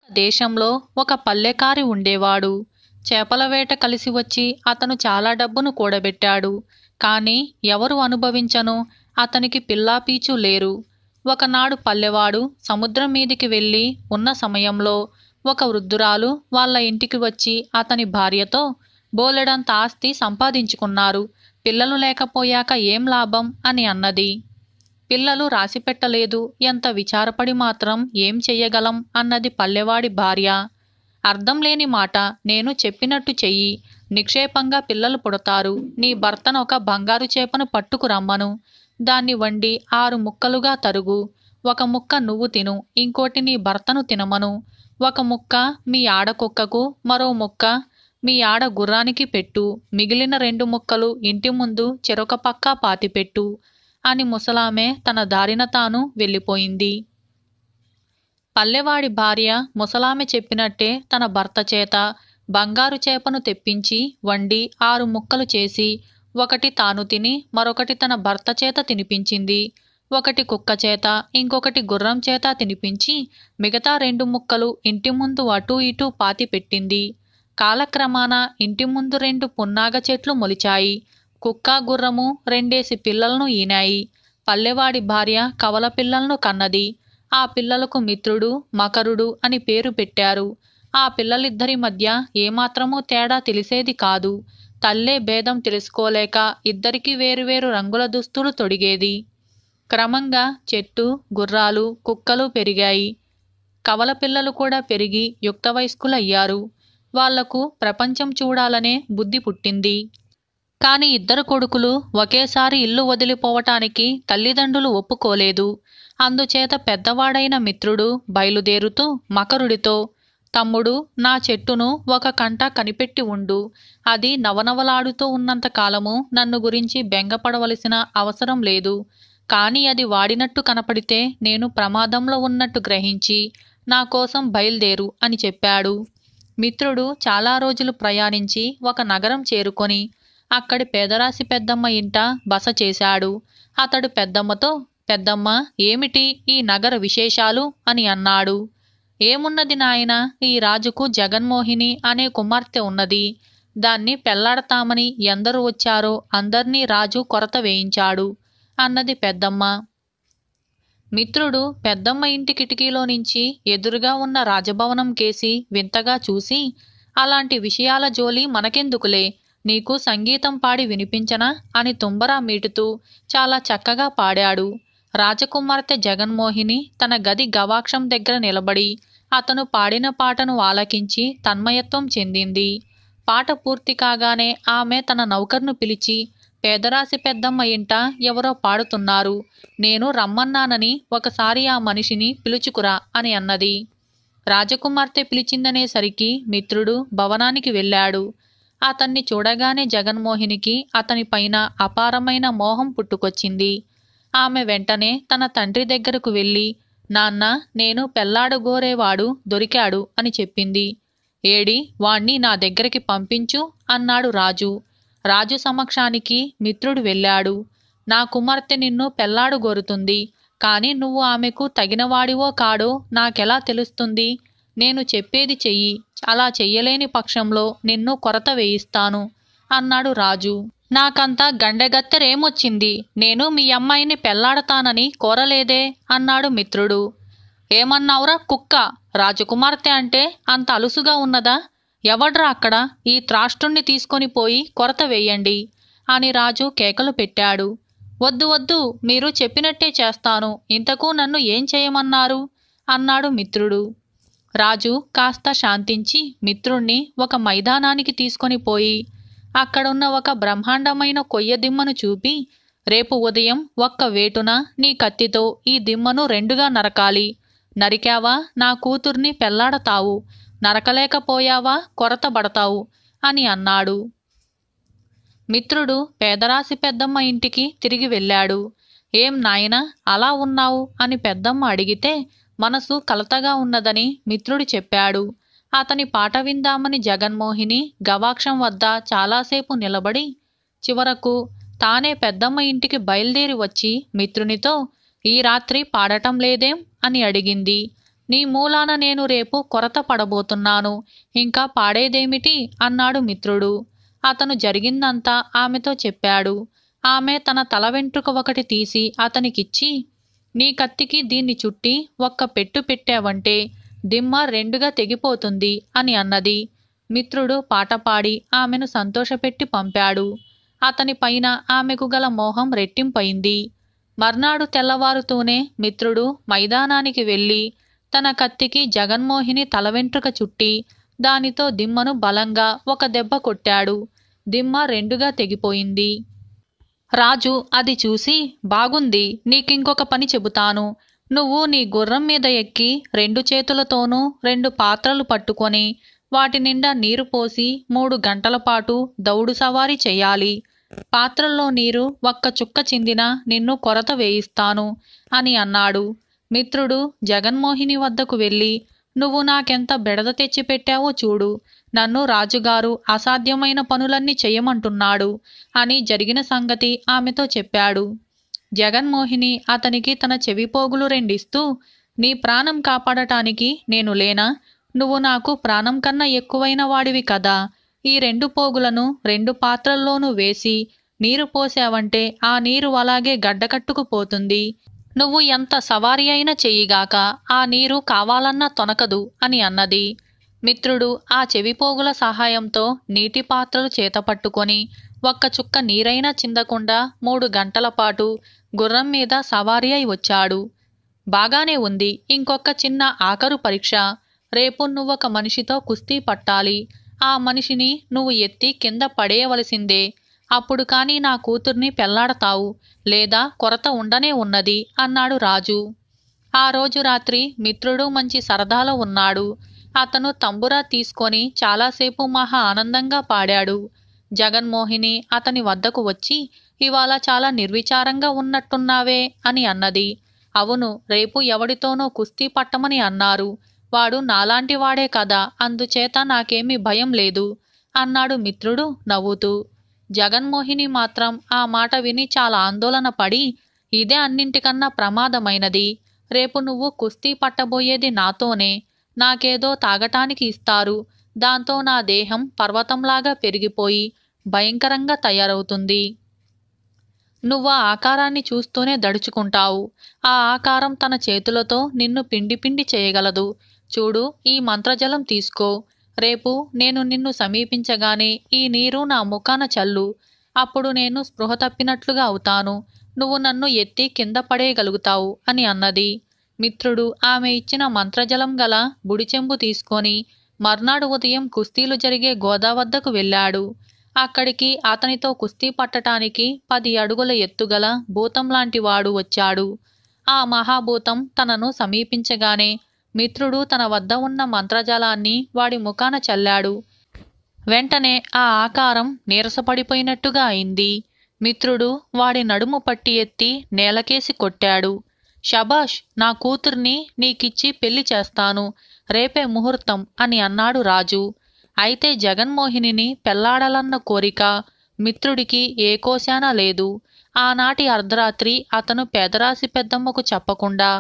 దేశంలో ఒక పల్లెకారి ఉండేవాడు. చేపల వేట కలిసి వచ్చి అతను చాలా డబ్బును కూడబెట్టాడు. కానీ ఎవరు అనుభవించను అతనికి పిల్లాపీచు లేరు. ఒకనాడు పల్లెవాడు సముద్రం మీదికి వెళ్ళి ఉన్న సమయంలో ఒక వృద్ధురాలు వాళ్ళ ఇంటికి వచ్చి అతని భార్యతో బోలెడంత ఆస్తి సంపాదించుకున్నారు, పిల్లలు లేకపోయాక ఏం లాభం అని అన్నది. పిల్లలు రాసిపెట్టలేదు, ఎంత విచారపడి మాత్రం ఏం చెయ్యగలం అన్నది పల్లెవాడి భార్య. అర్థం లేని మాట, నేను చెప్పినట్టు చెయ్యి, నిక్షేపంగా పిల్లలు పుడతారు. నీ భర్తను ఒక బంగారు చేపను పట్టుకురమ్మను, దాన్ని వండి 6 ముక్కలుగా తరుగు. ఒక ముక్క నువ్వు తిను, ఇంకోటి నీ భర్తను తినమను. ఒక ముక్క మీ ఆడకుక్కకు, మరో ముక్క మీ ఆడ గుర్రానికి పెట్టు. మిగిలిన 2 ముక్కలు ఇంటి ముందు చెరొక పక్క పాతిపెట్టు అని ముసలామె తన దారిన తాను వెళ్ళిపోయింది. పల్లెవాడి భార్య ముసలామె చెప్పినట్టే తన భర్త చేత బంగారు చేపను తెప్పించి వండి 6 ముక్కలు చేసి, ఒకటి తాను తిని మరొకటి తన భర్త చేత తినిపించింది. ఒకటి కుక్క చేత, ఇంకొకటి గుర్రం చేత తినిపించి మిగతా 2 ముక్కలు ఇంటి ముందు అటూ ఇటూ పాతి పెట్టింది. కాలక్రమాన ఇంటి ముందు 2 పున్నాగ చెట్లు మొలిచాయి. కుక్క గుర్రము 2 పిల్లలను ఈనాయి. పల్లెవాడి భార్య కవల పిల్లలను కన్నది. ఆ పిల్లలకు మిత్రుడు, మకరుడు అని పేరు పెట్టారు. ఆ పిల్లలిద్దరి మధ్య ఏమాత్రమూ తేడా తెలిసేది కాదు. తల్లే భేదం తెలుసుకోలేక ఇద్దరికీ వేరువేరు రంగుల దుస్తులు తొడిగేది. క్రమంగా చెట్టు, గుర్రాలు, కుక్కలు పెరిగాయి. కవల పిల్లలు కూడా పెరిగి యుక్త వయస్కులయ్యారు. వాళ్లకు ప్రపంచం చూడాలనే బుద్ధి పుట్టింది. కాని 2 కొడుకులు ఒకేసారి ఇల్లు వదిలిపోవటానికి తల్లిదండ్రులు ఒప్పుకోలేదు. అందుచేత పెద్దవాడైన మిత్రుడు బయలుదేరుతూ మకరుడితో, తమ్ముడు, నా చెట్టును ఒక కంట కనిపెట్టి ఉండు. అది నవనవలాడుతూ ఉన్నంత కాలము నన్ను గురించి బెంగపడవలసిన అవసరం లేదు. కాని అది వాడినట్టు కనపడితే నేను ప్రమాదంలో ఉన్నట్టు గ్రహించి నా కోసం బయలుదేరు అని చెప్పాడు. మిత్రుడు చాలా రోజులు ప్రయాణించి ఒక నగరం చేరుకొని అక్కడి పేదరాశి పెద్దమ్మ ఇంట బస చేశాడు. అతడు పెద్దమ్మతో, పెద్దమ్మ, ఏమిటి ఈ నగర విశేషాలు అని అన్నాడు. ఏమున్నది నాయనా, ఈ రాజుకు జగన్మోహిని అనే కుమార్తె ఉన్నది. దాన్ని పెళ్లాడతామని ఎందరు వచ్చారో అందర్నీ రాజు కొరత వేయించాడు అన్నది పెద్దమ్మ. మిత్రుడు పెద్దమ్మ ఇంటి కిటికీలో నుంచి ఎదురుగా ఉన్న రాజభవనం కేసి వింతగా చూసి, అలాంటి విషయాల జోలి మనకెందుకులే, నీకు సంగీతం పాడి వినిపించనా అని తుంబరా మీటుతూ చాలా చక్కగా పాడాడు. రాజకుమార్తె జగన్మోహిని తన గది గవాక్షం దగ్గర నిలబడి అతను పాడిన పాటను ఆలకించి తన్మయత్వం చెందింది. పాట పూర్తి కాగానే ఆమె తన నౌకర్ను పిలిచి, పేదరాశి పెద్దమ్మ ఇంట ఎవరో పాడుతున్నారు, నేను రమ్మన్నానని ఒకసారి ఆ మనిషిని పిలుచుకురా అని అన్నది. రాజకుమార్తె పిలిచిందనేసరికి మిత్రుడు భవనానికి వెళ్ళాడు. అతన్ని చూడగానే జగన్మోహినికి అతని పైన అపారమైన మోహం పుట్టుకొచ్చింది. ఆమె వెంటనే తన తండ్రి దగ్గరకు వెళ్ళి, నాన్న, నేను పెళ్లాడగోరేవాడు దొరికాడు అని చెప్పింది. ఏడి, వాణ్ణి నా దగ్గరికి పంపించు అన్నాడు రాజు. రాజు సమక్షానికి మిత్రుడు వెళ్ళాడు. నా కుమార్తె నిన్ను పెళ్లాడగోరుతుంది, కాని నువ్వు ఆమెకు తగినవాడివో కాడో నాకెలా తెలుస్తుంది? నేను చెప్పేది చెయ్యి, అలా చెయ్యలేని పక్షంలో నిన్ను కొరత వేయిస్తాను అన్నాడు రాజు. నాకంత గండెగత్తెరేమొచ్చింది, నేను మీ అమ్మాయిని పెళ్లాడతానని కోరలేదే అన్నాడు మిత్రుడు. ఏమన్నావురా కుక్క, రాజకుమార్తె అంటే అంత అలుసుగా ఉన్నదా? ఎవడ్రా అక్కడ, ఈ త్రాష్టుణ్ణి తీసుకొని పోయి కొరత వేయండి అని రాజు కేకలు పెట్టాడు. వద్దు వద్దు, మీరు చెప్పినట్టే చేస్తాను, ఇంతకు నన్ను ఏం చేయమన్నారు అన్నాడు మిత్రుడు. రాజు కాస్త శాంతించి మిత్రుణ్ణి ఒక మైదానానికి తీసుకొని పోయి అక్కడున్న ఒక బ్రహ్మాండమైన కొయ్య దిమ్మను చూపి, రేపు ఉదయం ఒక్క వేటున నీ కత్తితో ఈ దిమ్మను 2గా నరకాలి. నరికావా నా కూతుర్ని పెళ్లాడతావు, నరకలేకపోయావా కొరతబడతావు అని అన్నాడు. మిత్రుడు పేదరాశి పెద్దమ్మ ఇంటికి తిరిగి వెళ్ళాడు. ఏం నాయనా అలా ఉన్నావు అని పెద్దమ్మ అడిగితే, మనసు కలతగా ఉన్నదని మిత్రుడు చెప్పాడు. అతని పాట విందామని జగన్మోహిని గవాక్షం వద్ద చాలాసేపు నిలబడి చివరకు తానే పెద్దమ్మ ఇంటికి బయలుదేరి వచ్చి మిత్రునితో, ఈ రాత్రి పాడటం లేదేం అని అడిగింది. నీ మూలాన నేను రేపు కొరత పడబోతున్నాను. ఇంకా పాడేదేమిటి అన్నాడు మిత్రుడు. అతను జరిగిందంతా ఆమెతో చెప్పాడు. ఆమె తన తల వెంట్రుక ఒకటి తీసి అతనికిచ్చి, నీ కత్తికి దీన్ని చుట్టి ఒక్క పెట్టు పెట్టావంటే దిమ్మ రెండుగా తెగిపోతుంది అని అన్నది. మిత్రుడు పాట పాడి ఆమెను సంతోషపెట్టి పంపాడు. అతని పైన ఆమెకు గల మోహం రెట్టింపయింది. మర్నాడు తెల్లవారుతూనే మిత్రుడు మైదానానికి వెళ్ళి తన కత్తికి జగన్మోహిని తల వెంట్రుక చుట్టి దానితో దిమ్మను బలంగా ఒక దెబ్బ కొట్టాడు. దిమ్మ రెండుగా తెగిపోయింది. రాజు అది చూసి, బాగుంది, నీకింకొక పని చెబుతాను. నువ్వు నీ గుర్రం మీద ఎక్కి 2 చేతులతోనూ 2 పాత్రలు పట్టుకొని వాటి నిండా నీరు పోసి 3 గంటల పాటు దౌడు సవారీ చెయ్యాలి. పాత్రల్లో నీరు ఒక్క చుక్క చిందినా నిన్ను కొరత వేయిస్తాను అని అన్నాడు. మిత్రుడు జగన్మోహిని వద్దకు వెళ్ళి, నువ్వు నాకెంత బెడద తెచ్చిపెట్టావో చూడు. నన్ను రాజుగారు అసాధ్యమైన పనులన్నీ చెయ్యమంటున్నాడు అని జరిగిన సంగతి ఆమెతో చెప్పాడు. జగన్మోహిని అతనికి తన చెవిపోగులు 2 ఇస్తూ, నీ ప్రాణం కాపాడటానికి నేను లేనా? నువ్వు నాకు ప్రాణం కన్నా ఎక్కువైన వాడివి కదా. ఈ 2 పోగులను 2 పాత్రల్లోనూ వేసి నీరు పోసావంటే ఆ నీరు అలాగే గడ్డకట్టుకుపోతుంది. నువ్వు ఎంత సవారీ అయినా చెయ్యిగాక ఆ నీరు కావాలన్నా తొనకదు అని అన్నది. మిత్రుడు ఆ చెవిపోగుల సహాయంతో నీటి పాత్రలు చేతపట్టుకొని ఒక్క చుక్క నీరైనా చిందకుండా 3 గంటల పాటు గుర్రం మీద సవారీ అయి వచ్చాడు. బాగానే ఉంది. ఇంకొక చిన్న ఆఖరు పరీక్ష. రేపు నువ్వొక మనిషితో కుస్తీ పట్టాలి. ఆ మనిషిని నువ్వు ఎత్తి కింద పడేయవలసిందే. అప్పుడు కానీ నా కూతుర్ని పెళ్లాడతావు, లేదా కొరత ఉండనే ఉన్నది అన్నాడు రాజు. ఆ రోజు రాత్రి మిత్రుడు మంచి సరదాలో ఉన్నాడు. అతను తంబురా తీసుకొని చాలాసేపు మహా ఆనందంగా పాడాడు. జగన్మోహిని అతని వద్దకు వచ్చి, ఇవాళ చాలా నిర్విచారంగా ఉన్నట్టున్నావే అని అన్నది. అవును, రేపు ఎవడితోనో కుస్తీ పట్టమని అన్నారు. వాడు నాలాంటి వాడే కదా, అందుచేత నాకేమీ భయం లేదు అన్నాడు మిత్రుడు నవ్వుతూ. జగన్మోహిని మాత్రం ఆ మాట విని చాలా ఆందోళన పడి, ఇదే అన్నింటికన్నా ప్రమాదమైనది. రేపు నువ్వు కుస్తీ పట్టబోయేది నాతోనే. నాకేదో తాగటానికి ఇస్తారు. దాంతో నా దేహం పర్వతంలాగా పెరిగిపోయి భయంకరంగా తయారవుతుంది. నువ్వు ఆ ఆకారాన్ని చూస్తూనే దడుచుకుంటావు. ఆ ఆకారం తన చేతులతో నిన్ను పిండి పిండి చేయగలదు. చూడు, ఈ మంత్రజలం తీసుకో. రేపు నేను నిన్ను సమీపించగానే ఈ నీరు నా ముఖాన చల్లు. అప్పుడు నేను స్పృహ తప్పినట్లుగా అవుతాను. నువ్వు నన్ను ఎత్తి కింద పడేయగలుగుతావు అని అన్నది. మిత్రుడు ఆమె ఇచ్చిన మంత్రజలం గల బుడిచెంబు తీసుకొని మర్నాడు ఉదయం కుస్తీలు జరిగే గోదా వద్దకు వెళ్ళాడు. అక్కడికి అతనితో కుస్తీ పట్టటానికి 10 అడుగుల ఎత్తుగల భూతం లాంటి వాడు వచ్చాడు. ఆ మహాభూతం తనను సమీపించగానే మిత్రుడు తన వద్ద ఉన్న మంత్రజలాన్ని వాడి ముఖాన చల్లాడు. వెంటనే ఆ ఆకారం నీరసపడిపోయినట్టుగా అయింది. మిత్రుడు వాడి నడుము పట్టి ఎత్తి నేలకేసి కొట్టాడు. షబాష్, నా కూతుర్ని నీకిచ్చి పెళ్లి చేస్తాను. రేపే ముహూర్తం అని అన్నాడు రాజు. అయితే జగన్మోహినిని పెళ్లాడాలన్న కోరిక మిత్రుడికి ఏ కోశానా లేదు. ఆనాటి అర్ధరాత్రి అతను పేదరాశి పెద్దమ్మకు చెప్పకుండా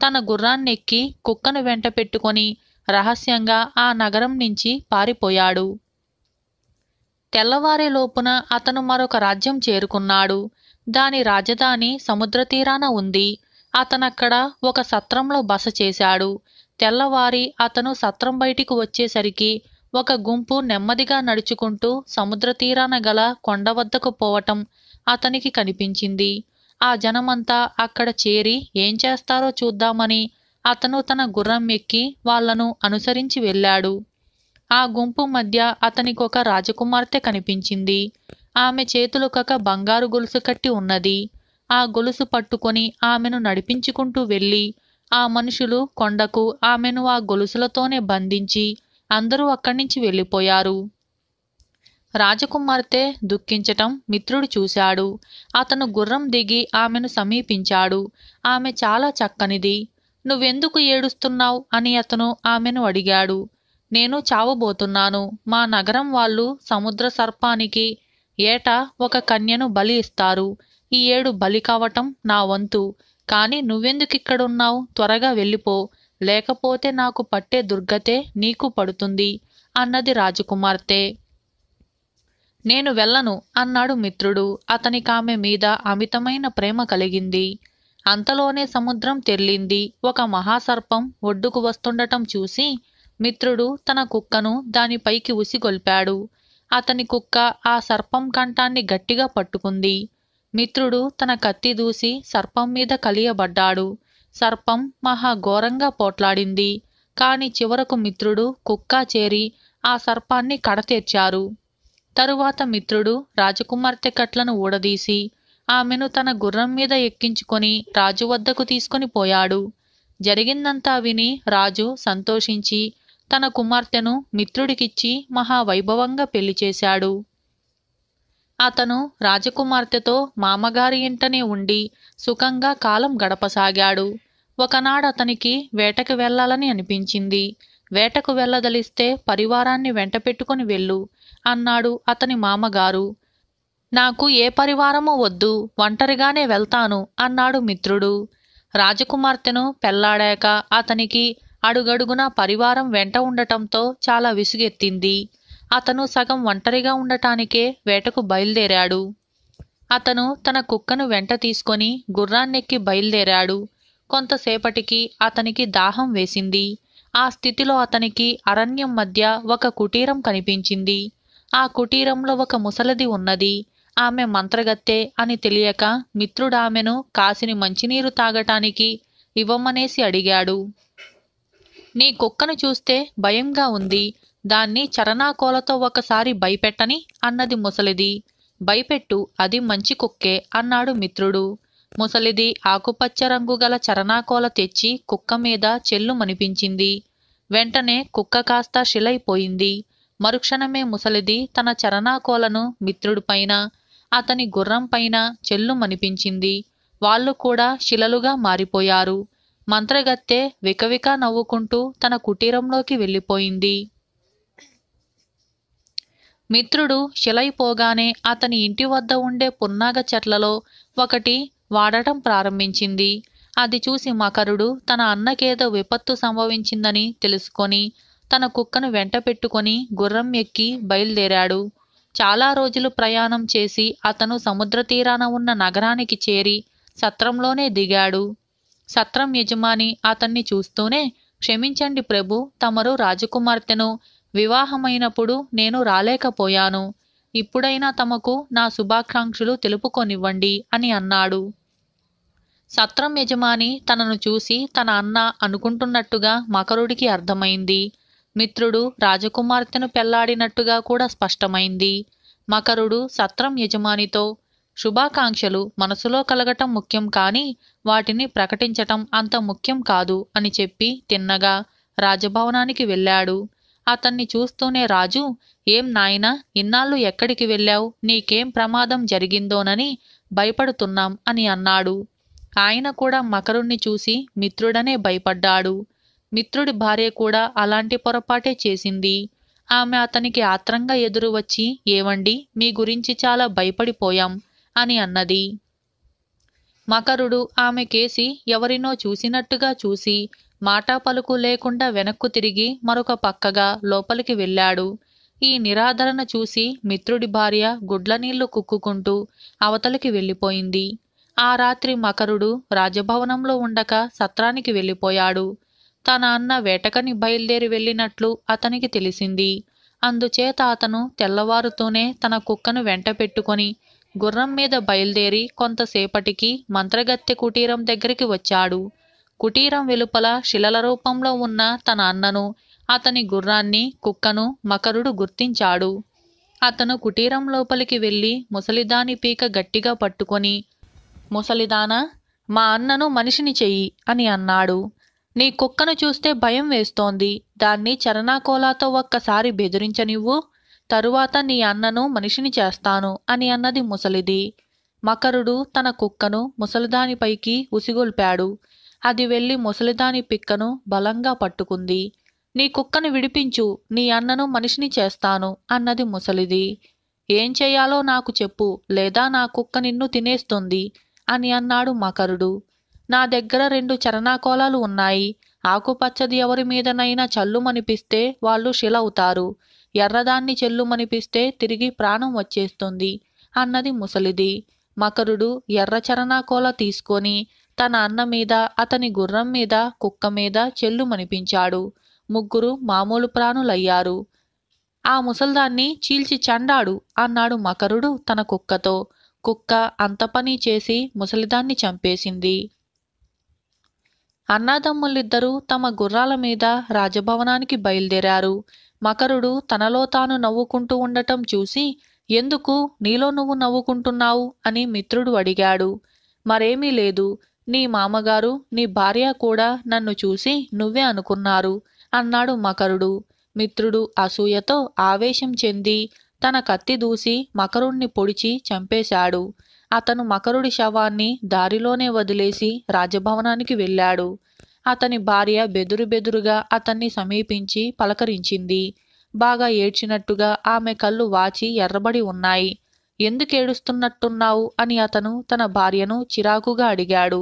తన గుర్రాన్నెక్కి కుక్కను వెంట పెట్టుకొని రహస్యంగా ఆ నగరం నుంచి పారిపోయాడు. తెల్లవారేలోపున అతను మరొక రాజ్యం చేరుకున్నాడు. దాని రాజధాని సముద్ర తీరాన ఉంది. అతనక్కడ ఒక సత్రంలో బస చేశాడు. తెల్లవారి అతను సత్రం బయటికి వచ్చేసరికి ఒక గుంపు నెమ్మదిగా నడుచుకుంటూ సముద్ర తీరాన గల కొండ వద్దకు పోవటం అతనికి కనిపించింది. ఆ జనమంతా అక్కడ చేరి ఏం చేస్తారో చూద్దామని అతను తన గుర్రం ఎక్కి వాళ్లను అనుసరించి వెళ్ళాడు. ఆ గుంపు మధ్య అతనికొక రాజకుమార్తె కనిపించింది. ఆమె చేతులకొక బంగారు గొలుసు కట్టి ఉన్నది. ఆ గొలుసు పట్టుకొని ఆమెను నడిపించుకుంటూ వెళ్ళి ఆ మనుషులు కొండకు ఆమెను ఆ గొలుసులతోనే బంధించి అందరూ అక్కడి నుంచి వెళ్ళిపోయారు. రాజకుమార్తె దుఃఖించటం మిత్రుడు చూశాడు. అతను గుర్రం దిగి ఆమెను సమీపించాడు. ఆమె చాలా చక్కనిది. నువ్వెందుకు ఏడుస్తున్నావు అని అతను ఆమెను అడిగాడు. నేను చావబోతున్నాను. మా నగరం వాళ్ళు సముద్ర సర్పానికి ఏటా ఒక కన్యను బలి ఇస్తారు. ఈ ఏడు బలి కావటం నా వంతు. కాని నువ్వెందుకిక్కడున్నావు? త్వరగా వెళ్ళిపో. లేకపోతే నాకు పట్టే దుర్గతే నీకు పడుతుంది అన్నది రాజకుమార్తె. నేను వెళ్ళను అన్నాడు మిత్రుడు. అతనికామె మీద అమితమైన ప్రేమ కలిగింది. అంతలోనే సముద్రం తెర్లింది. ఒక మహాసర్పం ఒడ్డుకు వస్తుండటం చూసి మిత్రుడు తన కుక్కను దానిపైకి ఉసిగొల్పాడు. అతని కుక్క ఆ సర్పం కంఠాన్ని గట్టిగా పట్టుకుంది. మిత్రుడు తన కత్తి దూసి సర్పం మీద కలియబడ్డాడు. సర్పం మహాఘోరంగా పోట్లాడింది. కాని చివరకు మిత్రుడు కుక్క చేరి ఆ సర్పాన్ని కడతేర్చారు. తరువాత మిత్రుడు రాజకుమార్తె కట్లను ఊడదీసి ఆమెను తన గుర్రం మీద ఎక్కించుకొని రాజు వద్దకు తీసుకొని పోయాడు. జరిగిందంతా విని రాజు సంతోషించి తన కుమార్తెను మిత్రుడికిచ్చి మహావైభవంగా పెళ్లి చేశాడు. అతను రాజకుమార్తెతో మామగారి ఇంటనే ఉండి సుఖంగా కాలం గడపసాగాడు. ఒకనాడు అతనికి వేటకు వెళ్లాలని అనిపించింది. వేటకు వెళ్ళదలిస్తే పరివారాన్ని వెంటపెట్టుకుని వెళ్ళు అన్నాడు అతని మామగారు. నాకు ఏ పరివారమూ వద్దు, ఒంటరిగానే వెళ్తాను అన్నాడు మిత్రుడు. రాజకుమార్తెను పెళ్లాడాక అతనికి అడుగడుగునా పరివారం వెంట ఉండటంతో చాలా విసుగెత్తింది. అతను సగం ఒంటరిగా ఉండటానికే వేటకు బయలుదేరాడు. అతను తన కుక్కను వెంట తీసుకొని గుర్రాన్నెక్కి బయలుదేరాడు. కొంతసేపటికి అతనికి దాహం వేసింది. ఆ స్థితిలో అతనికి అరణ్యం మధ్య ఒక కుటీరం కనిపించింది. ఆ కుటీరంలో ఒక ముసలిది ఉన్నది. ఆమె మంత్రగత్తె అని తెలియక మిత్రుడామెను కాసిని మంచినీరు తాగటానికి ఇవ్వమనేసి అడిగాడు. నీ కుక్కను చూస్తే భయంగా ఉంది, దాన్ని చరణాకోలతో ఒకసారి భయపెట్టని అన్నది ముసలిది. భయపెట్టు, అది మంచి కుక్కే అన్నాడు మిత్రుడు. ముసలిది ఆకుపచ్చ రంగు గల చరణాకోల తెచ్చి కుక్క మీద చెల్లుమనిపించింది. వెంటనే కుక్క కాస్త శిలైపోయింది. మరుక్షణమే ముసలిది తన చరణాకోలను మిత్రుడిపైన అతని గుర్రం పైన చెల్లుమనిపించింది. వాళ్ళు కూడా శిలలుగా మారిపోయారు. మంత్రగత్తె వికవిక నవ్వుకుంటూ తన కుటీరంలోకి వెళ్ళిపోయింది. మిత్రుడు శిలైపోగానే అతని ఇంటి వద్ద ఉండే పున్నాగ చెట్లలో ఒకటి వాడటం ప్రారంభించింది. అది చూసి మకరుడు తన అన్నకేదో విపత్తు సంభవించిందని తెలుసుకొని తన కుక్కను వెంట పెట్టుకొని గుర్రం ఎక్కి బయలుదేరాడు. చాలా రోజులు ప్రయాణం చేసి అతను సముద్ర తీరాన ఉన్న నగరానికి చేరి సత్రంలోనే దిగాడు. సత్రం యజమాని అతన్ని చూస్తూనే, క్షమించండి ప్రభు, తమరు రాజకుమార్తెను వివాహమైనప్పుడు నేను రాలేకపోయాను. ఇప్పుడైనా తమకు నా శుభాకాంక్షలు తెలుపుకొనివ్వండి అని అన్నాడు. సత్రం యజమాని తనను చూసి తన అన్న అనుకుంటున్నట్టుగా మకరుడికి అర్థమైంది. మిత్రుడు రాజకుమార్తెను పెళ్లాడినట్టుగా కూడా స్పష్టమైంది. మకరుడు సత్రం యజమానితో, శుభాకాంక్షలు మనసులో కలగటం ముఖ్యం కానీ వాటిని ప్రకటించటం అంత ముఖ్యం కాదు అని చెప్పి తిన్నగా రాజభవనానికి వెళ్ళాడు. అతన్ని చూస్తూనే రాజు, ఏం నాయనా, ఇన్నాళ్ళు ఎక్కడికి వెళ్ళావు? నీకేం ప్రమాదం జరిగిందోనని భయపడుతున్నాం అని అన్నాడు. ఆయన కూడా మకరుణ్ణి చూసి మిత్రుడనే భయపడ్డాడు. మిత్రుడి భార్య కూడా అలాంటి పొరపాటే చేసింది. ఆమె అతనికి ఆత్రంగా ఎదురు వచ్చి, ఏవండి, మీ గురించి చాలా భయపడిపోయాం అని అన్నది. మకరుడు ఆమె కేసి ఎవరినో చూసినట్టుగా చూసి మాటా పలుకు లేకుండా వెనక్కు తిరిగి మరొక పక్కగా లోపలికి వెళ్ళాడు. ఈ నిరాదరణ చూసి మిత్రుడి భార్య గుడ్లనీళ్లు కుక్కుకుంటూ అవతలికి వెళ్ళిపోయింది. ఆ రాత్రి మకరుడు రాజభవనంలో ఉండక సత్రానికి వెళ్ళిపోయాడు. తన అన్న వేటకని బయలుదేరి వెళ్ళినట్లు అతనికి తెలిసింది. అందుచేత అతను తెల్లవారుతూనే తన కుక్కను వెంట పెట్టుకొని గుర్రం మీద బయలుదేరి కొంతసేపటికి మంత్రగత్తె కుటీరం దగ్గరికి వచ్చాడు. కుటీరం వెలుపల శిలల రూపంలో ఉన్న తన అన్నను, అతని గుర్రాన్ని, కుక్కను మకరుడు గుర్తించాడు. అతను కుటీరం లోపలికి వెళ్ళి ముసలిదాని పీక గట్టిగా పట్టుకొని, ముసలిదానా, మా అన్నను మనిషిని చెయ్యి అని అన్నాడు. నీ కుక్కను చూస్తే భయం వేస్తోంది, దాన్ని చరణాకోలాతో ఒక్కసారి బెదిరించనివ్వు, తరువాత నీ అన్నను మనిషిని చేస్తాను అని అన్నది ముసలిది. మకరుడు తన కుక్కను ముసలిదానిపైకి ఉసిగొల్పాడు. అది వెళ్ళి ముసలిదాని పిక్కను బలంగా పట్టుకుంది. నీ కుక్కను విడిపించు, నీ అన్నను మనిషిని చేస్తాను అన్నది ముసలిది. ఏం చెయ్యాలో నాకు చెప్పు, లేదా నా కుక్క నిన్ను తినేస్తుంది అని అన్నాడు మకరుడు. నా దగ్గర 2 చరణాకోలాలు ఉన్నాయి. ఆకుపచ్చది ఎవరి మీదనైనా చల్లుమనిపిస్తే వాళ్ళు శిలవుతారు. ఎర్రదాన్ని చెల్లుమనిపిస్తే తిరిగి ప్రాణం వచ్చేస్తుంది అన్నది ముసలిది. మకరుడు ఎర్ర చరణాకోల తీసుకొని తన అన్న మీద, అతని గుర్రం మీద, కుక్క మీద చెల్లుమనిపించాడు. ముగ్గురు మామూలు ప్రాణులయ్యారు. ఆ ముసల్దాన్ని చీల్చి చండాడు అన్నాడు మకరుడు తన కుక్కతో. కుక్క అంత పని చేసి ముసలిదాన్ని చంపేసింది. అన్నాదమ్ములిద్దరూ తమ గుర్రాల మీద రాజభవనానికి బయలుదేరారు. మకరుడు తనలో తాను నవ్వుకుంటూ ఉండటం చూసి, ఎందుకు నీలో నువ్వు నవ్వుకుంటున్నావు అని మిత్రుడు అడిగాడు. మరేమీ లేదు, నీ మామగారు నీ భార్య కూడా నన్ను చూసి నువ్వే అనుకున్నారు అన్నాడు మకరుడు. మిత్రుడు అసూయతో ఆవేశం చెంది తన కత్తి దూసి మకరుణ్ణి పొడిచి చంపేశాడు. అతను మకరుడి శవాన్ని దారిలోనే వదిలేసి రాజభవనానికి వెళ్ళాడు. అతని భార్య బెదురుగా అతన్ని సమీపించి పలకరించింది. బాగా ఏడ్చినట్టుగా ఆమె కళ్ళు వాచి ఎర్రబడి ఉన్నాయి. ఎందుకేడుస్తున్నట్టున్నావు అని అతను తన భార్యను చిరాకుగా అడిగాడు.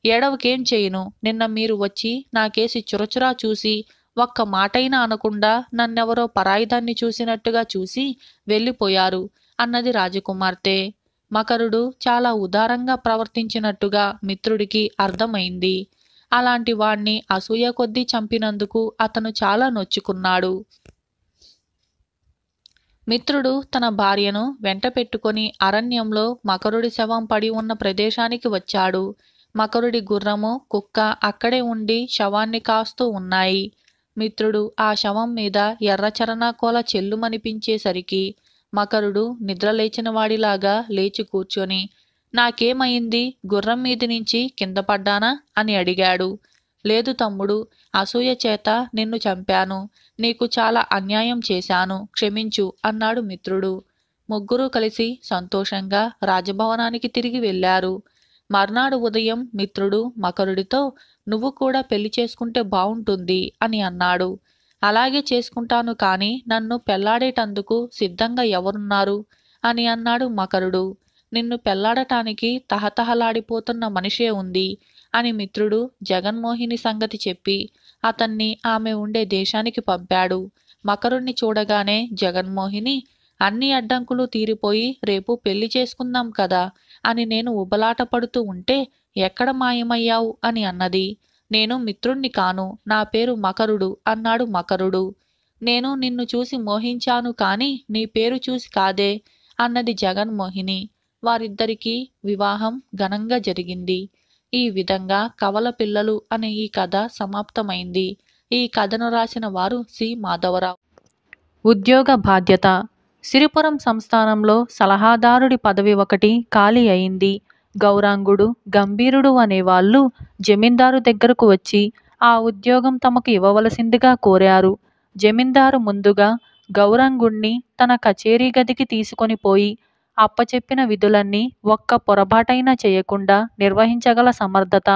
ఏడవకేం చేయను, నిన్న మీరు వచ్చి నాకేసి చురచురా చూసి ఒక్క మాటైనా అనకుండా నన్నెవరో పరాయిదాన్ని చూసినట్టుగా చూసి వెళ్ళిపోయారు అన్నది రాజకుమార్తె. మకరుడు చాలా ఉదారంగా ప్రవర్తించినట్టుగా మిత్రుడికి అర్థమైంది. అలాంటి వాణ్ణి అసూయ కొద్దీ చంపినందుకు అతను చాలా నొచ్చుకున్నాడు. మిత్రుడు తన భార్యను వెంట పెట్టుకొని అరణ్యంలో మకరుడి శవం పడి ఉన్న ప్రదేశానికి వచ్చాడు. మకరుడి గుర్రము, కుక్క అక్కడే ఉండి శవాన్ని కాస్తూ ఉన్నాయి. మిత్రుడు ఆ శవం మీద ఎర్ర చరణాకోల చెల్లుమనిపించేసరికి మకరుడు నిద్రలేచిన వాడిలాగా లేచి కూర్చొని, నాకేమైంది, గుర్రం మీది నుంచి కింద పడ్డానా అని అడిగాడు. లేదు తమ్ముడు, అసూయ చేత నిన్ను చంపాను. నీకు చాలా అన్యాయం చేశాను, క్షమించు అన్నాడు మిత్రుడు. ముగ్గురూ కలిసి సంతోషంగా రాజభవనానికి తిరిగి వెళ్ళారు. మర్నాడు ఉదయం మిత్రుడు మకరుడితో, నువ్వు కూడా పెళ్లి చేసుకుంటే బావుంటుంది అని అన్నాడు. అలాగే చేసుకుంటాను, కానీ నన్ను పెళ్లాడేటందుకు సిద్ధంగా ఎవరున్నారు అని అన్నాడు మకరుడు. నిన్ను పెళ్లాడటానికి తహతహలాడిపోతున్న మనిషే ఉంది అని మిత్రుడు జగన్మోహిని సంగతి చెప్పి అతన్ని ఆమె ఉండే దేశానికి పంపాడు. మకరుణ్ణి చూడగానే జగన్మోహిని, అన్ని అడ్డంకులు తీరిపోయి రేపు పెళ్లి చేసుకుందాం కదా అని నేను ఉబలాట పడుతూ ఉంటే ఎక్కడ మాయమయ్యావు అని అన్నది. నేను మిత్రుణ్ణి కాను, నా పేరు మకరుడు అన్నాడు మకరుడు. నేను నిన్ను చూసి మోహించాను, కానీ నీ పేరు చూసి కాదే అన్నది జగన్మోహిని. వారిద్దరికీ వివాహం ఘనంగా జరిగింది. ఈ విధంగా కవల పిల్లలు అనే ఈ కథ సమాప్తమైంది. ఈ కథను రాసిన వారు సి. మాధవరావు. ఉద్యోగ బాధ్యత. సిరిపురం సంస్థానంలో సలహాదారుడి పదవి ఒకటి ఖాళీ అయింది. గౌరాంగుడు, గంభీరుడు అనేవాళ్ళు జమీందారు దగ్గరకు వచ్చి ఆ ఉద్యోగం తమకు ఇవ్వవలసిందిగా కోరారు. జమీందారు ముందుగా గౌరాంగుణ్ణి తన కచేరీ గదికి తీసుకొని పోయి అప్పచెప్పిన విధులన్నీ ఒక్క పొరపాటైనా చేయకుండా నిర్వహించగల సమర్థత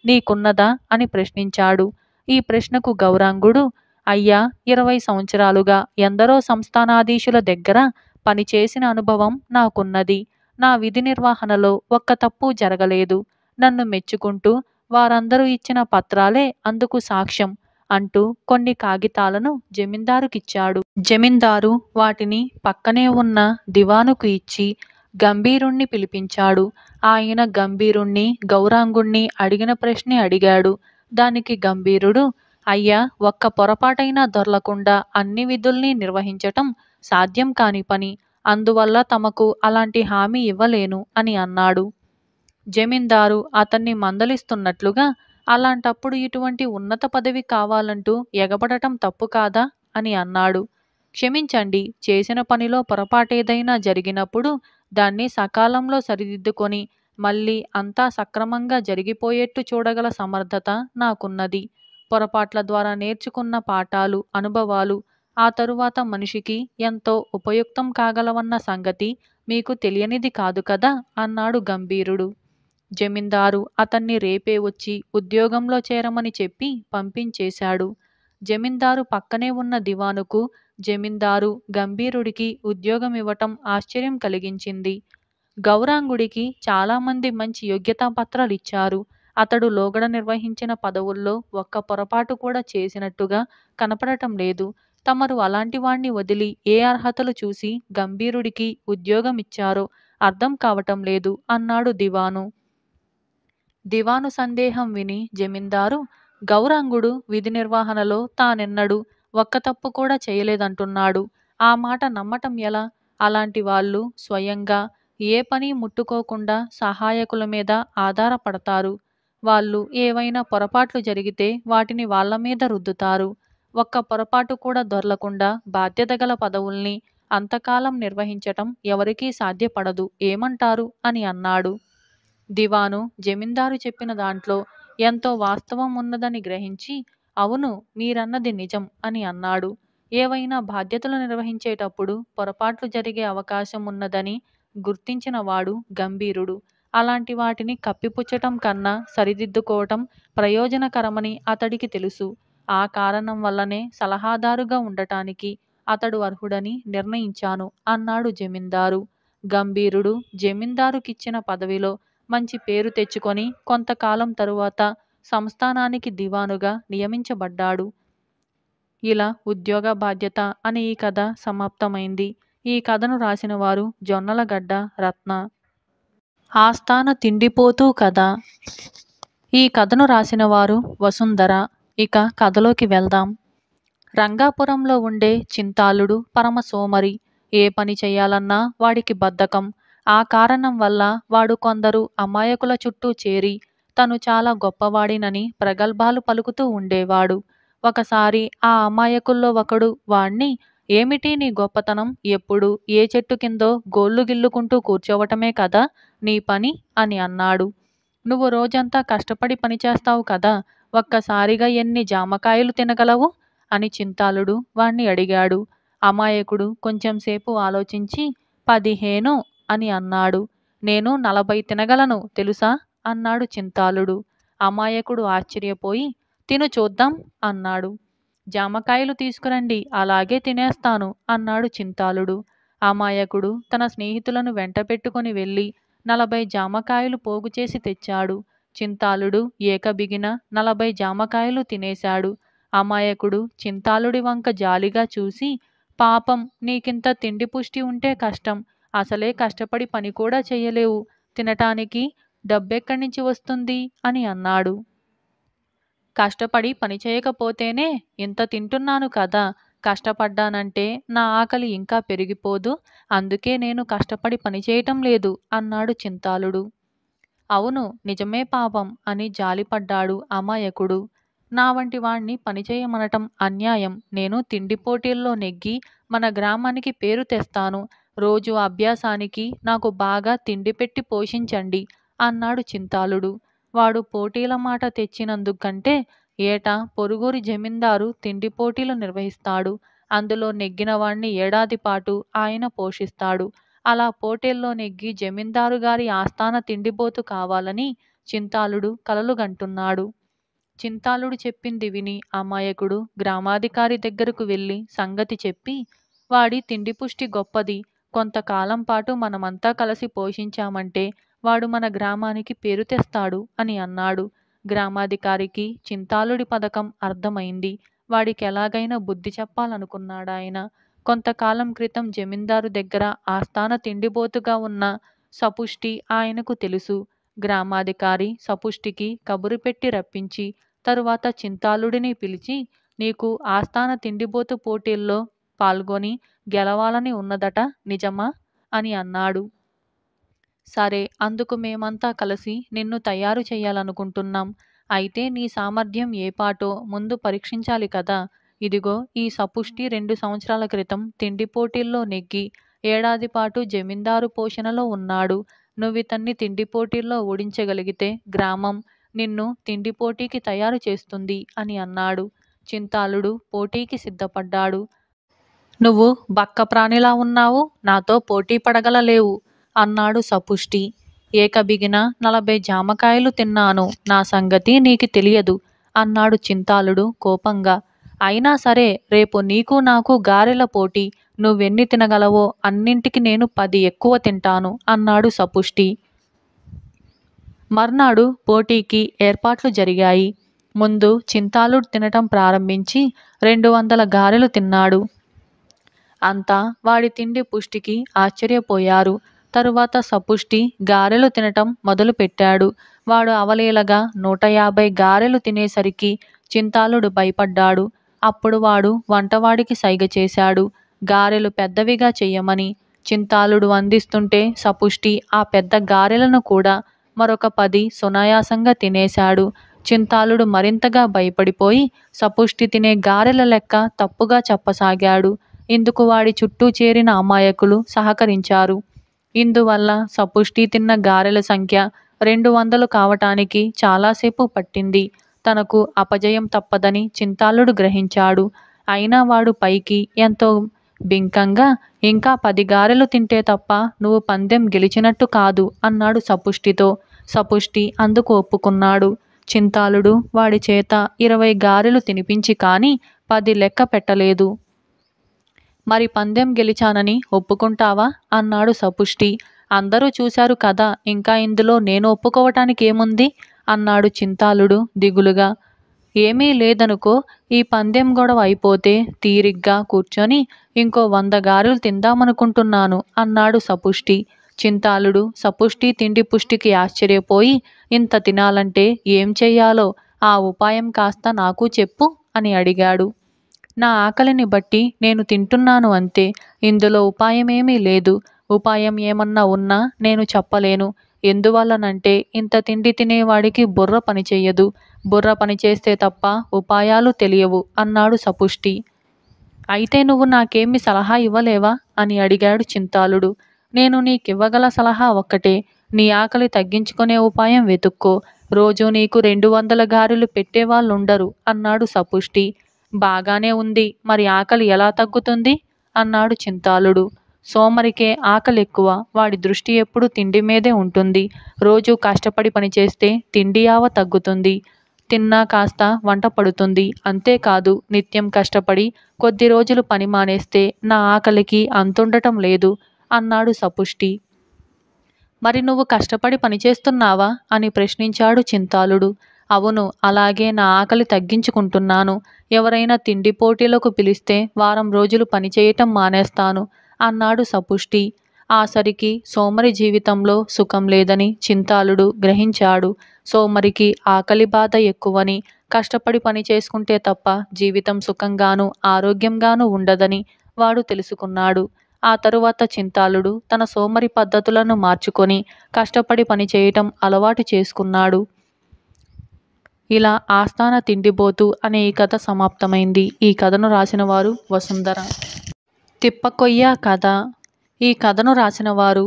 నీకున్నదా అని ప్రశ్నించాడు. ఈ ప్రశ్నకు గౌరాంగుడు, అయ్యా, 20 సంవత్సరాలుగా ఎందరో సంస్థానాధీశుల దగ్గర పనిచేసిన అనుభవం నాకున్నది. నా విధి నిర్వహణలో ఒక్క తప్పు జరగలేదు. నన్ను మెచ్చుకుంటూ వారందరూ ఇచ్చిన పత్రాలే అందుకు సాక్ష్యం అంటూ కొన్ని కాగితాలను జమీందారుకిచ్చాడు. జమీందారు వాటిని పక్కనే ఉన్న దివానుకు ఇచ్చి గంభీరుణ్ణి పిలిపించాడు. ఆయన గంభీరుణ్ణి, గౌరాంగుణ్ణి అడిగిన ప్రశ్నే అడిగాడు. దానికి గంభీరుడు, అయ్యా, ఒక్క పొరపాటైనా దొర్లకుండా అన్ని విధుల్ని నిర్వహించటం సాధ్యం కాని పని. అందువల్ల తమకు అలాంటి హామీ ఇవ్వలేను అని అన్నాడు. జమీందారు అతన్ని మందలిస్తున్నట్లుగా, అలాంటప్పుడు ఇటువంటి ఉన్నత పదవి కావాలంటూ ఎగబడటం తప్పు కాదా అని అన్నాడు. క్షమించండి, చేసిన పనిలో పొరపాటేదైనా జరిగినప్పుడు దాన్ని సకాలంలో సరిదిద్దుకొని మళ్ళీ అంతా సక్రమంగా జరిగిపోయేట్టు చూడగల సమర్థత నాకున్నది. పొరపాట్ల ద్వారా నేర్చుకున్న పాఠాలు, అనుభవాలు ఆ తరువాత మనిషికి ఎంతో ఉపయుక్తం కాగలవన్న సంగతి మీకు తెలియనిది కాదు కదా అన్నాడు గంభీరుడు. జమీందారు అతన్ని రేపే వచ్చి ఉద్యోగంలో చేరమని చెప్పి పంపించేశాడు. జమీందారు పక్కనే ఉన్న దివానుకు జమీందారు గంభీరుడికి ఉద్యోగం ఇవ్వటం ఆశ్చర్యం కలిగించింది. గౌరాంగుడికి చాలామంది మంచి యోగ్యతా పత్రాలిచ్చారు. అతడు లోగడ నిర్వహించిన పదవుల్లో ఒక్క పొరపాటు కూడా చేసినట్టుగా కనపడటం లేదు. తమరు అలాంటి వాణ్ణి వదిలి ఏ అర్హతలు చూసి గంభీరుడికి ఉద్యోగమిచ్చారో అర్థం కావటం లేదు అన్నాడు దివాను. దివాను సందేహం విని జమీందారు, గౌరాంగుడు విధి నిర్వహణలో తానెన్నడూ ఒక్క తప్పు కూడా చేయలేదంటున్నాడు. ఆ మాట నమ్మటం ఎలా? అలాంటి వాళ్ళు స్వయంగా ఏ పని ముట్టుకోకుండా సహాయకుల మీద ఆధారపడతారు. వాళ్ళు ఏవైనా పొరపాట్లు జరిగితే వాటిని వాళ్ళ మీద రుద్దుతారు. ఒక్క పొరపాటు కూడా దొర్లకుండా బాధ్యత గల పదవుల్ని అంతకాలం నిర్వహించటం ఎవరికీ సాధ్యపడదు. ఏమంటారు అని అన్నాడు. దివాను జమీందారు చెప్పిన దాంట్లో ఎంతో వాస్తవం ఉన్నదని గ్రహించి, అవును, మీరన్నది నిజం అని అన్నాడు. ఏవైనా బాధ్యతలు నిర్వహించేటప్పుడు పొరపాట్లు జరిగే అవకాశం ఉన్నదని గుర్తించిన వాడు గంభీరుడు. అలాంటి వాటిని కప్పిపుచ్చటం కన్నా సరిదిద్దుకోవటం ప్రయోజనకరమని అతడికి తెలుసు. ఆ కారణం వల్లనే సలహాదారుగా ఉండటానికి అతడు అర్హుడని నిర్ణయించాను అన్నాడు జమీందారు. గంభీరుడు జమీందారుకిచ్చిన పదవిలో మంచి పేరు తెచ్చుకొని కొంతకాలం తరువాత సంస్థానానికి దివానుగా నియమించబడ్డాడు. ఇలా ఉద్యోగ బాధ్యత అని ఈ కథ సమాప్తమైంది. ఈ కథను రాసిన వారు జొన్నలగడ్డ రత్న. ఆస్థాన తిండిపోతూ కథ. ఈ కథను రాసిన వారు వసుంధర. ఇక కథలోకి వెళ్దాం. రంగాపురంలో ఉండే చింతాలుడు పరమ సోమరి. ఏ పని చేయాలన్నా వాడికి బద్ధకం. ఆ కారణం వల్ల వాడు కొందరు అమాయకుల చుట్టూ చేరి తను చాలా గొప్పవాడినని ప్రగల్భాలు పలుకుతూ ఉండేవాడు. ఒకసారి ఆ అమాయకుల్లో ఒకడు వాణ్ణి, ఏమిటి నీ గొప్పతనం? ఎప్పుడు ఏ చెట్టు కిందో గోళ్ళు గిల్లుకుంటూ కూర్చోవటమే కదా నీ పని అని అన్నాడు. నువ్వు రోజంతా కష్టపడి పనిచేస్తావు కదా, ఒక్కసారిగా ఎన్ని జామకాయలు తినగలవు అని చింతాలుడు వాణ్ణి అడిగాడు. అమాయకుడు కొంచెంసేపు ఆలోచించి 15 అని అన్నాడు. నేను 40 తినగలను తెలుసా అన్నాడు చింతాలుడు. అమాయకుడు ఆశ్చర్యపోయి, తిను చూద్దాం అన్నాడు. జామకాయలు తీసుకురండి, అలాగే తినేస్తాను అన్నాడు చింతాలుడు. అమాయకుడు తన స్నేహితులను వెంట పెట్టుకుని వెళ్ళి 40 జామకాయలు పోగుచేసి తెచ్చాడు. చింతాలుడు ఏకబిగిన 40 జామకాయలు తినేశాడు. అమాయకుడు చింతాలుడి వంక జాలిగా చూసి, పాపం, నీకింత తిండి పుష్టి ఉంటే కష్టం. అసలే కష్టపడి పని కూడా చెయ్యలేవు. తినటానికి డబ్బెక్కడి నుంచి వస్తుంది అని అన్నాడు. కష్టపడి పని చేయకపోతేనే ఇంత తింటున్నాను కదా. కష్టపడ్డానంటే నా ఆకలి ఇంకా పెరిగిపోదు. అందుకే నేను కష్టపడి పనిచేయటం లేదు అన్నాడు చింతాలుడు. అవును, నిజమే పాపం అని జాలిపడ్డాడు అమాయకుడు. నా వంటి వాణ్ణి పనిచేయమనటం అన్యాయం. నేను తిండి పోటీల్లో నెగ్గి మన గ్రామానికి పేరు తెస్తాను. రోజు అభ్యాసానికి నాకు బాగా తిండి పెట్టి పోషించండి అన్నాడు చింతాలుడు. వాడు పోటీల మాట తెచ్చినందుకంటే ఏటా పొరుగురి జమీందారు తిండి పోటీలు నిర్వహిస్తాడు. అందులో నెగ్గిన వాణ్ణి ఏడాది పాటు ఆయన పోషిస్తాడు. అలా పోటీల్లో నెగ్గి జమీందారు గారి ఆస్థాన తిండిపోతు కావాలని చింతాలుడు కలలుగంటున్నాడు. చింతాలుడు చెప్పింది విని అమాయకుడు గ్రామాధికారి దగ్గరకు వెళ్ళి సంగతి చెప్పి, వాడి తిండి పుష్టి గొప్పది. కొంతకాలం పాటు మనమంతా కలిసి పోషించామంటే వాడు మన గ్రామానికి పేరు తెస్తాడు అని అన్నాడు. గ్రామాధికారికి చింతాలుడి పథకం అర్థమైంది. వాడికి ఎలాగైనా బుద్ధి చెప్పాలనుకున్నాడాయన. కొంతకాలం క్రితం జమీందారు దగ్గర ఆస్థాన తిండిపోతుగా ఉన్న సపుష్టి ఆయనకు తెలుసు. గ్రామాధికారి సపుష్టికి కబురు పెట్టి రప్పించి తరువాత చింతాలుడిని పిలిచి, నీకు ఆస్థాన తిండిపోతు పోటీల్లో పాల్గొని గెలవాలని ఉన్నదట, నిజమా అని అన్నాడు. సరే, అందుకు మేమంతా కలిసి నిన్ను తయారు చేయాలనుకుంటున్నాం. అయితే నీ సామర్థ్యం ఏపాటో ముందు పరీక్షించాలి కదా. ఇదిగో ఈ సపుష్టి 2 సంవత్సరాల క్రితం తిండి పోటీల్లో నెగ్గి ఏడాది పాటు జమీందారు పోషణలో ఉన్నాడు. నువ్వితన్ని తిండి పోటీల్లో ఓడించగలిగితే గ్రామం నిన్ను తిండి పోటీకి తయారు చేస్తుంది అని అన్నాడు. చింతాలుడు పోటీకి సిద్ధపడ్డాడు. నువ్వు బక్క ప్రాణిలా ఉన్నావు, నాతో పోటీ పడగలలేవు అన్నాడు సపుష్టి. ఏకబిగిన 40 జామకాయలు తిన్నాను, నా సంగతి నీకు తెలియదు అన్నాడు చింతాలుడు కోపంగా. అయినా సరే, రేపు నీకు నాకు గారెల పోటీ. నువ్వెన్ని తినగలవో అన్నింటికి నేను 10 ఎక్కువ తింటాను అన్నాడు సపుష్టి. మర్నాడు పోటీకి ఏర్పాట్లు జరిగాయి. ముందు చింతాలుడు తినటం ప్రారంభించి 200 గారెలు తిన్నాడు. అంతా వాడి తిండి పుష్టికి ఆశ్చర్యపోయారు. తరువాత సపుష్టి గారెలు తినటం మొదలుపెట్టాడు. వాడు అవలీలగా 150 గారెలు తినేసరికి చింతాలుడు భయపడ్డాడు. అప్పుడు వాడు వంటవాడికి సైగ చేశాడు, గారెలు పెద్దవిగా చెయ్యమని. చింతాలుడు అందిస్తుంటే సపుష్టి ఆ పెద్ద గారెలను కూడా మరొక 10 సునాయాసంగా తినేశాడు. చింతాలుడు మరింతగా భయపడిపోయి సపుష్టి తినే గారెల లెక్క తప్పుగా చెప్పసాగాడు. ఇందుకు వాడి చుట్టూ చేరిన అమాయకులు సహకరించారు. ఇందువల్ల సపుష్టి తిన్న గారెల సంఖ్య 200 కావటానికి చాలాసేపు పట్టింది. తనకు అపజయం తప్పదని చింతాలుడు గ్రహించాడు. అయినా వాడు పైకి ఎంతో బింకంగా, ఇంకా 10 గారెలు తింటే తప్ప నువ్వు పందెం గెలిచినట్టు కాదు అన్నాడు సపుష్టితో. సపుష్టి అందుకు ఒప్పుకున్నాడు. చింతాలుడు వాడి చేత 20 గారెలు తినిపించి కానీ 10 లెక్క పెట్టలేదు. మరి పందెం గెలిచానని ఒప్పుకుంటావా అన్నాడు సపుష్టి. అందరూ చూశారు కదా, ఇంకా ఇందులో నేను ఒప్పుకోవటానికి ఏముంది అన్నాడు చింతాలుడు దిగులుగా. ఏమీ లేదనుకో, ఈ పందెం గొడవ అయిపోతే తీరిగ్గా కూర్చొని ఇంకో 100 గారెలు తిందామనుకుంటున్నాను అన్నాడు సపుష్టి. చింతాలుడు సపుష్టి తిండి పుష్టికి ఆశ్చర్యపోయి, ఇంత తినాలంటే ఏం చెయ్యాలో ఆ ఉపాయం కాస్త నాకు చెప్పు అని అడిగాడు. నా ఆకలిని బట్టి నేను తింటున్నాను అంతే. ఇందులో ఉపాయమేమీ లేదు. ఉపాయం ఏమన్నా ఉన్నా నేను చెప్పలేను. ఎందువల్లనంటే ఇంత తిండి తినేవాడికి బుర్ర పనిచెయ్యదు. బుర్ర పనిచేస్తే తప్ప ఉపాయాలు తెలియవు అన్నాడు సపుష్టి. అయితే నువ్వు నాకేమీ సలహా ఇవ్వలేవా అని అడిగాడు చింతాలుడు. నేను నీకివ్వగల సలహా ఒక్కటే. నీ ఆకలి తగ్గించుకునే ఉపాయం వెతుక్కో. రోజూ నీకు 200 గారెలు పెట్టేవాళ్ళుండరు అన్నాడు సపుష్టి. బాగానే ఉంది, మరి ఆకలి ఎలా తగ్గుతుంది అన్నాడు చింతాలుడు. సోమరికే ఆకలెక్కువ. వాడి దృష్టి ఎప్పుడూ తిండి మీదే ఉంటుంది. రోజూ కష్టపడి పనిచేస్తే తిండి యావ తగ్గుతుంది. తిన్నా కాస్త వంట పడుతుంది. అంతేకాదు, నిత్యం కష్టపడి కొద్ది రోజులు పని మానేస్తే నా ఆకలికి అంతుండటం లేదు అన్నాడు సపుష్టి. మరి నువ్వు కష్టపడి పనిచేస్తున్నావా అని ప్రశ్నించాడు చింతాలుడు. అవును, అలాగే నా ఆకలి తగ్గించుకుంటున్నాను. ఎవరైనా తిండి పోటీలకు పిలిస్తే వారం రోజులు పనిచేయటం మానేస్తాను అన్నాడు సపుష్టి. ఆ సరికి సోమరి జీవితంలో సుఖం లేదని చింతాలుడు గ్రహించాడు. సోమరికి ఆకలి బాధ ఎక్కువని, కష్టపడి పని చేసుకుంటే తప్ప జీవితం సుఖంగాను ఆరోగ్యంగాను ఉండదని వాడు తెలుసుకున్నాడు. ఆ తరువాత చింతాలుడు తన సోమరి పద్ధతులను మార్చుకొని కష్టపడి పనిచేయటం అలవాటు చేసుకున్నాడు. ఇలా ఆస్థాన తిండిబోతు అనే ఈ కథ సమాప్తమైంది. ఈ కథను రాసిన వారు వసుంధర. తిప్పకొయ్య కథ. ఈ కథను రాసిన వారు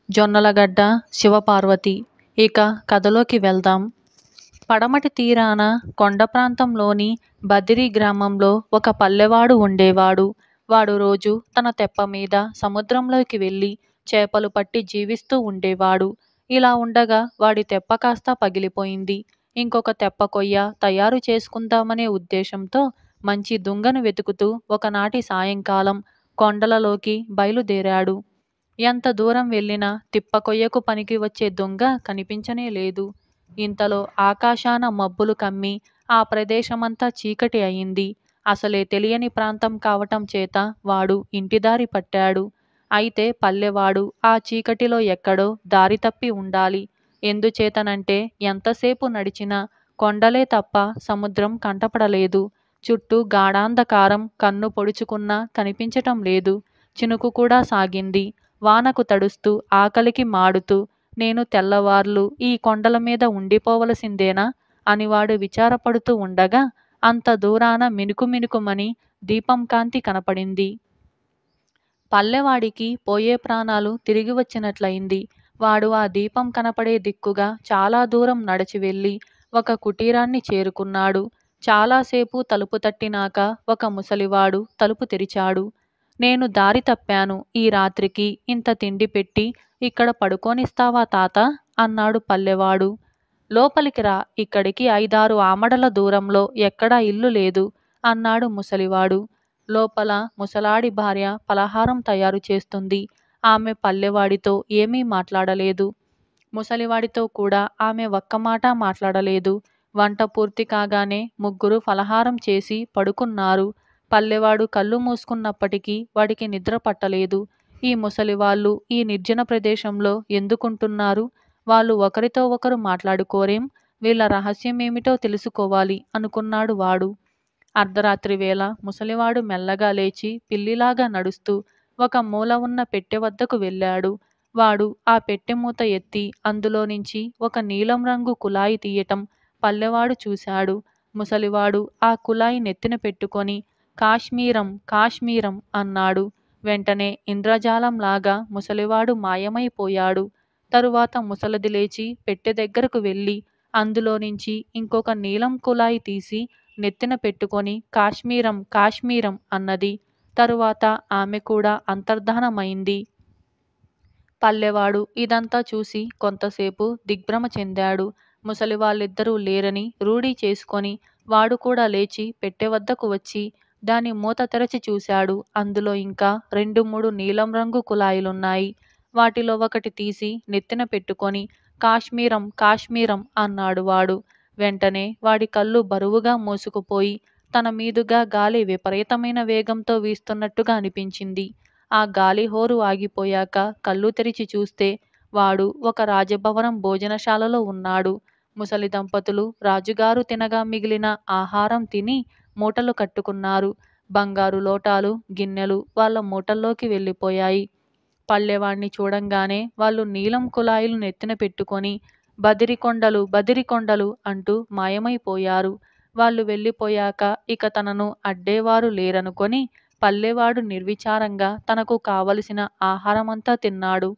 జొన్నలగడ్డ శివపార్వతి. ఇక కథలోకి వెళ్దాం. పడమటి తీరాన కొండ ప్రాంతంలోని బదిరి గ్రామంలో ఒక పల్లెవాడు ఉండేవాడు. వాడు రోజు తన తెప్ప మీద సముద్రంలోకి వెళ్ళి చేపలు పట్టి జీవిస్తూ ఉండేవాడు. ఇలా ఉండగా వాడి తెప్ప కాస్త పగిలిపోయింది. ఇంకొక తెప్ప కొయ్య తయారు చేసుకుందామనే ఉద్దేశంతో మంచి దుంగను వెతుకుతూ ఒకనాటి సాయంకాలం కొండలలోకి బయలుదేరాడు. ఎంత దూరం వెళ్ళినా తిప్పకొయ్యకు పనికి వచ్చే దొంగ కనిపించనే లేదు. ఇంతలో ఆకాశాన మబ్బులు కమ్మి ఆ ప్రదేశమంతా చీకటి అయింది. అసలే తెలియని ప్రాంతం కావటం చేత వాడు ఇంటిదారి పట్టాడు. అయితే పల్లెవాడు ఆ చీకటిలో ఎక్కడో దారి తప్పి ఉండాలి. ఎందుచేతనంటే ఎంతసేపు నడిచినా కొండలే తప్ప సముద్రం కంటపడలేదు. చుట్టూ గాఢాంధకారం, కన్ను పొడుచుకున్నా కనిపించటం లేదు. చినుకు కూడా సాగింది. వానకు తడుస్తూ ఆకలికి మాడుతూ నేను తెల్లవార్లు ఈ కొండల మీద ఉండిపోవలసిందేనా అని వాడు విచారపడుతూ ఉండగా అంత దూరాన మినుకుమినుకుమని దీపం కాంతి కనపడింది. పల్లెవాడికి పోయే ప్రాణాలు తిరిగి వచ్చినట్లయింది. వాడు ఆ దీపం కనపడే దిక్కుగా చాలా దూరం నడిచి వెళ్ళి ఒక కుటీరాన్ని చేరుకున్నాడు. చాలాసేపు తలుపు తట్టినాక ఒక ముసలివాడు తలుపు తెరిచాడు. నేను దారి తప్పాను. ఈ రాత్రికి ఇంత తిండి పెట్టి ఇక్కడ పడుకోనిస్తావా తాత అన్నాడు పల్లెవాడు. లోపలికి రా, ఇక్కడికి 5-6 ఆమడల దూరంలో ఎక్కడా ఇల్లు లేదు అన్నాడు ముసలివాడు. లోపల ముసలాడి భార్య పలహారం తయారు చేస్తుంది. ఆమె పల్లెవాడితో ఏమీ మాట్లాడలేదు. ముసలివాడితో కూడా ఆమె ఒక్క మాట మాట్లాడలేదు. వంట పూర్తి కాగానే ముగ్గురు ఫలహారం చేసి పడుకున్నారు. పల్లెవాడు కళ్ళు మూసుకున్నప్పటికీ వాడికి నిద్ర పట్టలేదు. ఈ ముసలివాళ్ళు ఈ నిర్జన ప్రదేశంలో ఎందుకుంటున్నారు? వాళ్ళు ఒకరితో ఒకరు మాట్లాడుకోరేం? వీళ్ళ రహస్యమేమిటో తెలుసుకోవాలి అనుకున్నాడు వాడు. అర్ధరాత్రి వేళ ముసలివాడు మెల్లగా లేచి పిల్లిలాగా నడుస్తూ ఒక మూల ఉన్న పెట్టె వద్దకు వెళ్ళాడు. వాడు ఆ పెట్టె మూత ఎత్తి అందులో నుంచి ఒక నీలం రంగు కులాయి తీయటం పల్లెవాడు చూశాడు. ముసలివాడు ఆ కులాయి నెత్తిన పెట్టుకొని కాశ్మీరం కాశ్మీరం అన్నాడు. వెంటనే ఇంద్రజాలంలాగా ముసలివాడు మాయమైపోయాడు. తరువాత ముసలది లేచి పెట్టె దగ్గరకు వెళ్ళి అందులో నుంచి ఇంకొక నీలం కులాయి తీసి నెత్తిన పెట్టుకొని కాశ్మీరం కాశ్మీరం అన్నది. తరువాత ఆమె కూడా అంతర్ధానమైంది. పల్లెవాడు ఇదంతా చూసి కొంతసేపు దిగ్భ్రమ చెందాడు. ముసలి వాళ్ళిద్దరూ లేరని రూఢీ చేసుకొని వాడు కూడా లేచి పెట్టె వద్దకు వచ్చి దాని మూత తెరచి చూశాడు. అందులో ఇంకా 2-3 నీలం రంగు కులాయిలున్నాయి. వాటిలో ఒకటి తీసి నెత్తిన పెట్టుకొని కాశ్మీరం కాశ్మీరం అన్నాడు వాడు. వెంటనే వాడి కళ్ళు బరువుగా మూసుకుపోయి తన మీదుగా గాలి విపరీతమైన వేగంతో వీస్తున్నట్టుగా అనిపించింది. ఆ గాలి హోరు ఆగిపోయాక కళ్ళు తెరిచి చూస్తే వాడు ఒక రాజభవనం భోజనశాలలో ఉన్నాడు. ముసలి దంపతులు రాజుగారు తినగా మిగిలిన ఆహారం తిని మూటలు కట్టుకున్నారు. బంగారు లోటాలు, గిన్నెలు వాళ్ళ మూటల్లోకి వెళ్ళిపోయాయి. పల్లెవాణ్ణి చూడంగానే వాళ్ళు నీలం కులాయిలు నెత్తిన పెట్టుకొని బదిరికొండలు బదిరికొండలు అంటూ మాయమైపోయారు. వాళ్ళు వెళ్ళిపోయాక ఇక తనను అడ్డేవారు లేరనుకొని పల్లెవాడు నిర్విచారంగా తనకు కావలసిన ఆహారమంతా తిన్నాడు.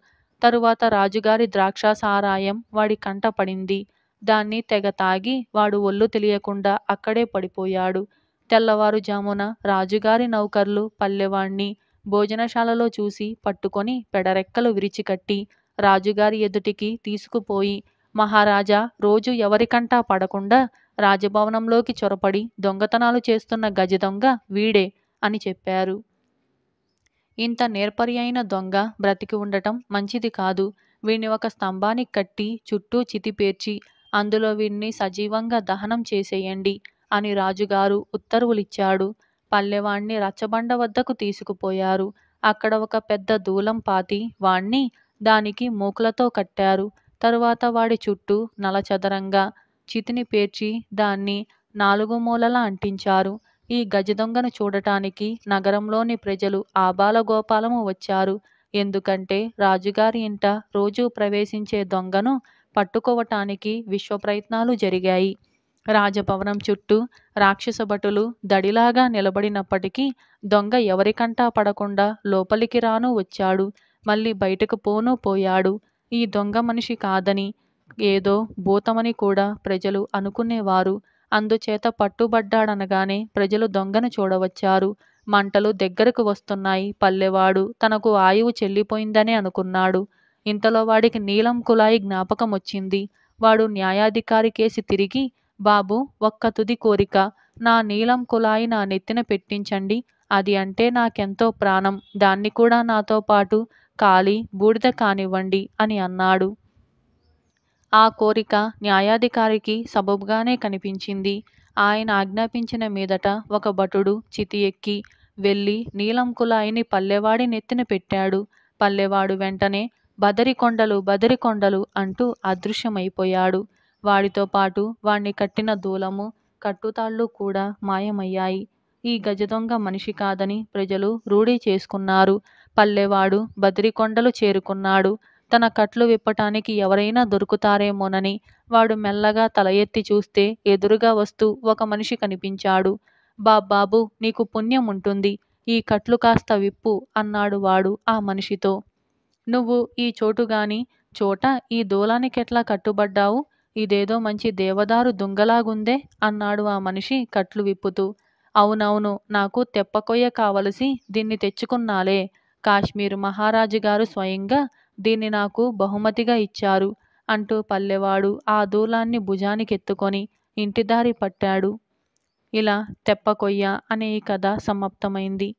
తరువాత రాజుగారి ద్రాక్ష సారాయం వాడి కంట పడింది. దాన్ని తెగ తాగి వాడు ఒళ్ళు తెలియకుండా అక్కడే పడిపోయాడు. తెల్లవారుజామున రాజుగారి నౌకర్లు పల్లెవాణ్ణి భోజనశాలలో చూసి పట్టుకొని పెడరెక్కలు విరిచికట్టి రాజుగారి ఎదుటికి తీసుకుపోయి, మహారాజా రోజు ఎవరికంటా పడకుండా రాజభవనంలోకి చొరపడి దొంగతనాలు చేస్తున్న గజదొంగ వీడే అని చెప్పారు. ఇంత నేర్పరి అయిన దొంగ బ్రతికి ఉండటం మంచిది కాదు. వీణ్ణి ఒక స్తంభానికి కట్టి చుట్టూ చితిపేర్చి అందులో వీణ్ణి సజీవంగా దహనం చేసేయండి అని రాజుగారు ఉత్తర్వులిచ్చాడు. పల్లెవాణ్ణి రచ్చబండ వద్దకు తీసుకుపోయారు. అక్కడ ఒక పెద్ద దూలం పాతి వాణ్ణి దానికి మూకులతో కట్టారు. తరువాత వాడి చుట్టూ నలచదరంగా చితిని పేర్చి దాన్ని 4 మూలలా అంటించారు. ఈ గజదొంగను చూడటానికి నగరంలోని ప్రజలు ఆబాలగోపాలము వచ్చారు. ఎందుకంటే రాజుగారి ఇంట రోజూ ప్రవేశించే దొంగను పట్టుకోవటానికి విశ్వప్రయత్నాలు జరిగాయి. రాజభవనం చుట్టూ రాక్షస భటులు దడిలాగా నిలబడినప్పటికీ దొంగ ఎవరికంటా పడకుండా లోపలికి రాను వచ్చాడు. మళ్ళీ బయటకు పోను పోయాడు. ఈ దొంగ మనిషి కాదని, ఏదో భూతమని కూడా ప్రజలు అనుకునేవారు. అందుచేత పట్టుబడ్డాడనగానే ప్రజలు దొంగను చూడవచ్చారు. మంటలు దగ్గరకు వస్తున్నాయి. పల్లెవాడు తనకు ఆయువు చెల్లిపోయిందనే అనుకున్నాడు. ఇంతలో వాడికి నీలం కులాయి జ్ఞాపకం వచ్చింది. వాడు న్యాయాధికారి కేసి తిరిగి, బాబు, ఒక్క తుది కోరిక, నా నీలం కులాయి నా నెత్తిన పెట్టించండి. అది అంటే నాకెంతో ప్రాణం. దాన్ని కూడా నాతో పాటు కాలి బూడిద కానివ్వండి అని అన్నాడు. ఆ కోరిక న్యాయాధికారికి సబబుగానే కనిపించింది. ఆయన ఆజ్ఞాపించిన మీదట ఒక భటుడు చితి ఎక్కి వెళ్ళి నీలం కులాయిని పల్లెవాడి నెత్తిన పెట్టాడు. పల్లెవాడు వెంటనే బదరికొండలు బదరికొండలు అంటూ అదృశ్యమైపోయాడు. వాడితో పాటు వాణ్ణి కట్టిన దూలము, కట్టుతాళ్ళు కూడా మాయమయ్యాయి. ఈ గజదొంగ మనిషి కాదని ప్రజలు రూఢీ చేసుకున్నారు. పల్లెవాడు బదరికొండలు చేరుకున్నాడు. తన కట్లు విప్పటానికి ఎవరైనా దొరుకుతారేమోనని వాడు మెల్లగా తల ఎత్తి చూస్తే ఎదురుగా వస్తూ ఒక మనిషి కనిపించాడు. బాబాబు, నీకు పుణ్యం ఉంటుంది. ఈ కట్లు కాస్త విప్పు అన్నాడు వాడు ఆ మనిషితో. నువ్వు ఈ చోటుగాని చోట ఈ దూలానికెట్లా కట్టుబడ్డావు? ఇదేదో మంచి దేవదారు దుంగలాగుందే అన్నాడు ఆ మనిషి కట్లు విప్పుతూ. అవునవును, నాకు తెప్పకొయ్య కావలసి దీన్ని తెచ్చుకున్నాలే. కాశ్మీర్ మహారాజు గారు స్వయంగా దీన్ని నాకు బహుమతిగా ఇచ్చారు అంటూ పల్లెవాడు ఆ దూలాన్ని భుజానికెత్తుకొని ఇంటిదారి పట్టాడు. ఇలా తెప్పకొయ్య అనే ఈ కథ సమాప్తమైంది.